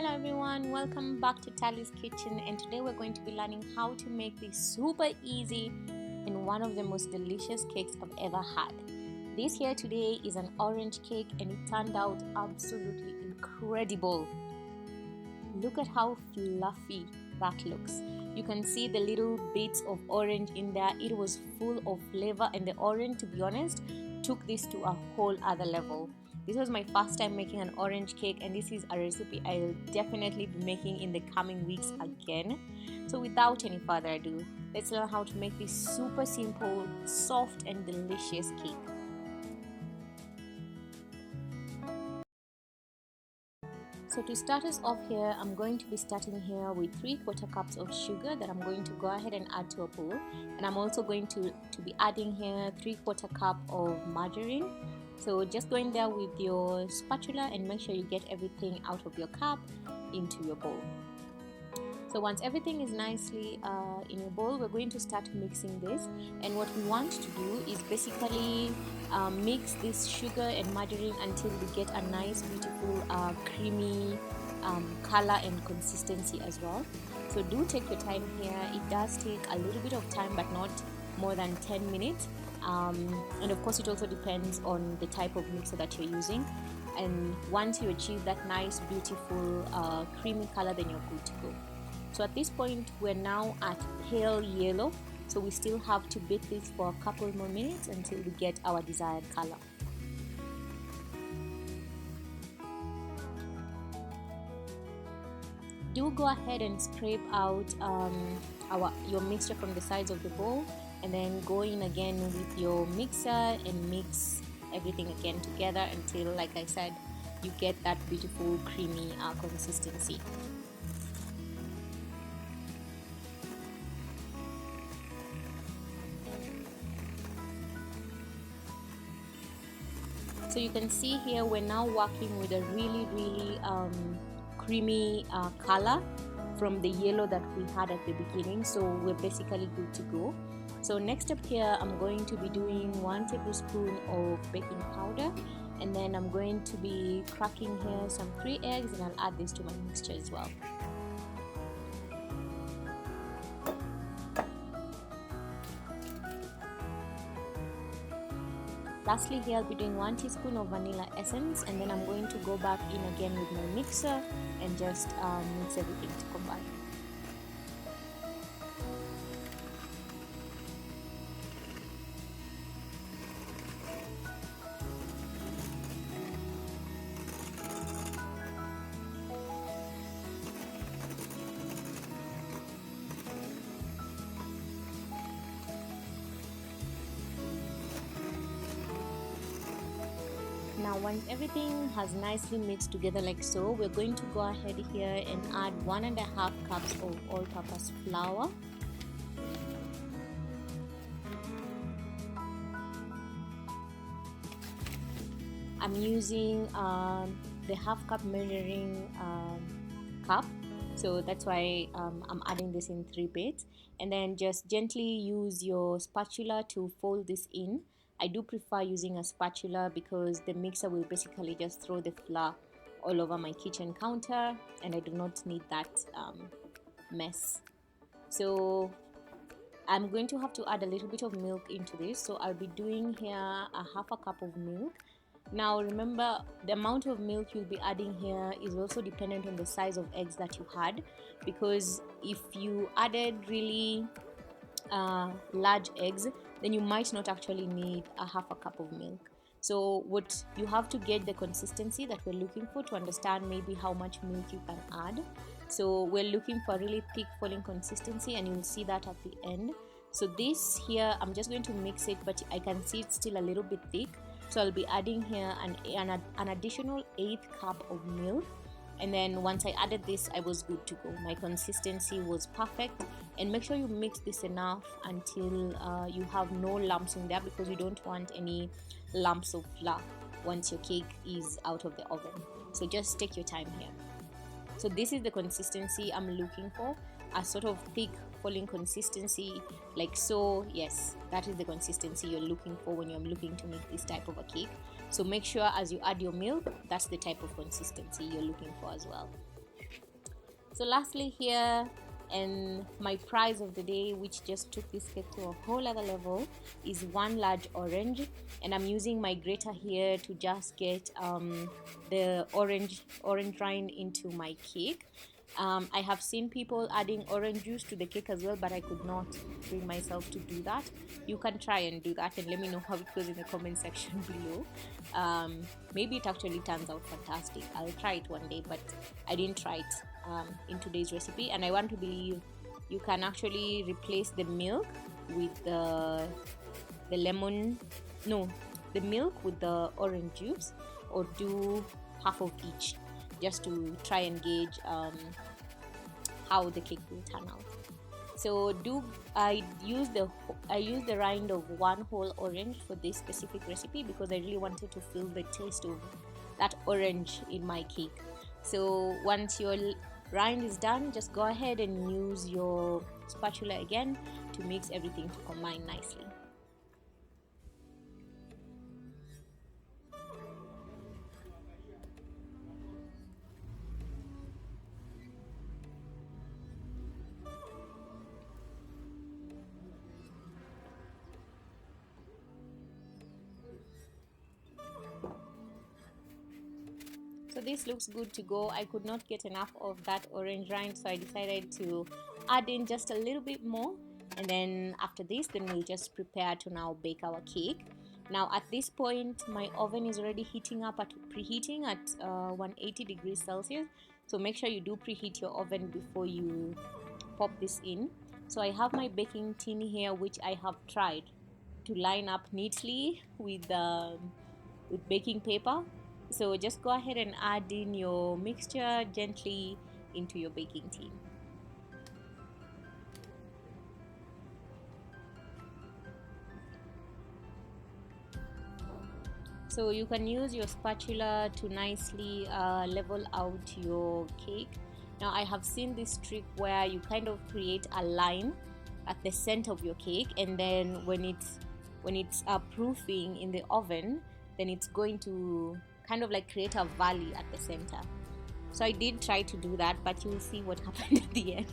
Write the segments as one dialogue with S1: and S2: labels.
S1: Hello everyone, welcome back to Tally's Kitchen, and today we're going to be learning how to make this super easy and one of the most delicious cakes I've ever had. This here today is an orange cake and it turned out absolutely incredible. Look at how fluffy that looks. You can see the little bits of orange in there. It was full of flavor, and the orange, to be honest, took this to a whole other level. This was my first time making an orange cake, and this is a recipe I'll definitely be making in the coming weeks again. So without any further ado, let's learn how to make this super simple, soft and delicious cake. So to start us off here, I'm going to be starting here with 3/4 cups of sugar that I'm going to go ahead and add to a bowl. And I'm also going to be adding here 3/4 cup of margarine. So just go in there with your spatula and make sure you get everything out of your cup into your bowl. So once everything is nicely in your bowl, we're going to start mixing this. And what we want to do is basically mix this sugar and margarine until we get a nice, beautiful, creamy color and consistency as well. So do take your time here. It does take a little bit of time, but not more than 10 minutes. And of course, it also depends on the type of mixer that you're using. And once you achieve that nice, beautiful, creamy color, then you're good to go. So at this point, we're now at pale yellow. So we still have to beat this for a couple more minutes until we get our desired color. Do go ahead and scrape out your mixture from the sides of the bowl, and then go in again with your mixer and mix everything again together until, like I said, you get that beautiful creamy consistency. So you can see here we're now working with a really creamy color from the yellow that we had at the beginning. So we're basically good to go. So next up here, I'm going to be doing 1 tablespoon of baking powder, and then I'm going to be cracking here some 3 eggs, and I'll add this to my mixture as well. Lastly here, I'll be doing 1 teaspoon of vanilla essence, and then I'm going to go back in again with my mixer and just mix everything to combine. Now once everything has nicely mixed together like so, we're going to go ahead here and add 1.5 cups of all-purpose flour. I'm using the half cup measuring cup, so that's why I'm adding this in 3 bits, and then just gently use your spatula to fold this in. I do prefer using a spatula because the mixer will basically just throw the flour all over my kitchen counter, and I do not need that mess. So I'm going to have to add a little bit of milk into this. So I'll be doing here a half a cup of milk. Now remember, the amount of milk you'll be adding here is also dependent on the size of eggs that you had, because if you added really large eggs, then you might not actually need a half a cup of milk. So what you have to get the consistency that we're looking for to understand maybe how much milk you can add. So we're looking for a really thick falling consistency, and you'll see that at the end. So this here, I'm just going to mix it, but I can see it's still a little bit thick. So I'll be adding here an additional 1/8 cup of milk. And then once I added this, I was good to go. My consistency was perfect. And make sure you mix this enough until you have no lumps in there, because you don't want any lumps of flour once your cake is out of the oven. So just take your time here. So this is the consistency I'm looking for, a sort of thick falling consistency like so. Yes, that is the consistency you're looking for when you're looking to make this type of a cake. So make sure as you add your milk, that's the type of consistency you're looking for as well. So lastly here, and my prize of the day, which just took this cake to a whole other level, is one large orange. And I'm using my grater here to just get the orange rind into my cake. I have seen people adding orange juice to the cake as well, but I could not bring myself to do that. You can try and do that, and let me know how it goes in the comment section below. Maybe it actually turns out fantastic. I'll try it one day, but I didn't try it in today's recipe. And I want to believe you can actually replace the milk with the lemon, no, the milk with the orange juice, or do half of each, just to try and gauge how the cake will turn out. So I use the rind of one whole orange for this specific recipe because I really wanted to feel the taste of that orange in my cake. So once your rind is done, just go ahead and use your spatula again to mix everything to combine nicely. So this looks good to go. I could not get enough of that orange rind, so I decided to add in just a little bit more. And then after this, then we'll just prepare to now bake our cake. Now at this point, my oven is already preheating at 180 degrees Celsius. So make sure you do preheat your oven before you pop this in. So I have my baking tin here, which I have tried to line up neatly with baking paper. So just go ahead and add in your mixture gently into your baking tin. So you can use your spatula to nicely level out your cake. Now I have seen this trick where you kind of create a line at the center of your cake, and then when it's proofing in the oven, then it's going to kind of like create a valley at the center. So I did try to do that, but you'll see what happened at the end.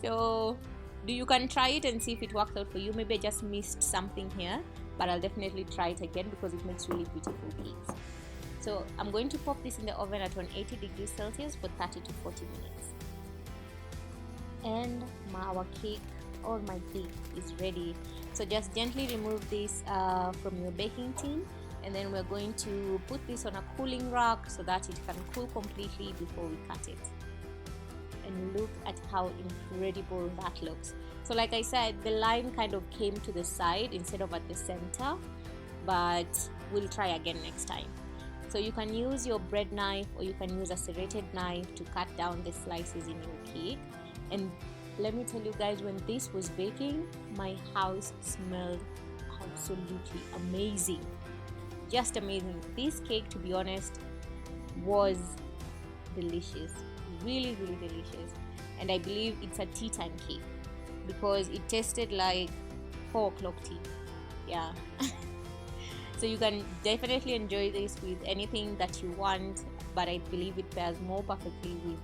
S1: So you can try it and see if it works out for you. Maybe I just missed something here, but I'll definitely try it again because it makes really beautiful cakes. So I'm going to pop this in the oven at 180 degrees Celsius for 30 to 40 minutes. And our cake, or my cake, is ready. So just gently remove this from your baking tin, and then we're going to put this on a cooling rack so that it can cool completely before we cut it. And look at how incredible that looks. So like I said, the line kind of came to the side instead of at the center, but we'll try again next time. So you can use your bread knife, or you can use a serrated knife to cut down the slices in your cake. And let me tell you guys, when this was baking, my house smelled absolutely amazing. Just amazing. This cake, to be honest, was delicious. Really, really delicious. And I believe it's a tea time cake because it tasted like 4 o'clock tea. Yeah. So you can definitely enjoy this with anything that you want, but I believe it pairs more perfectly with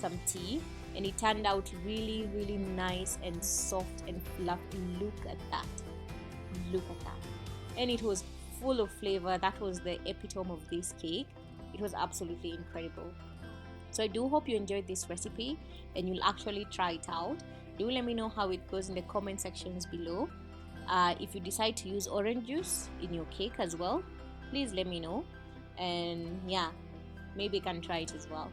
S1: some tea. And it turned out really, really nice and soft and fluffy. Look at that. Look at that. And it was full of flavor. That was the epitome of this cake. It was absolutely incredible. So I do hope you enjoyed this recipe and you'll actually try it out. Do let me know how it goes in the comment sections below. If you decide to use orange juice in your cake as well, please let me know. And yeah, maybe you can try it as well.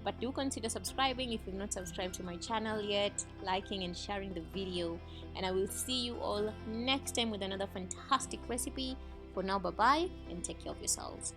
S1: But do consider subscribing if you've not subscribed to my channel yet, liking and sharing the video. And I will see you all next time with another fantastic recipe. For now, bye-bye and take care of yourselves.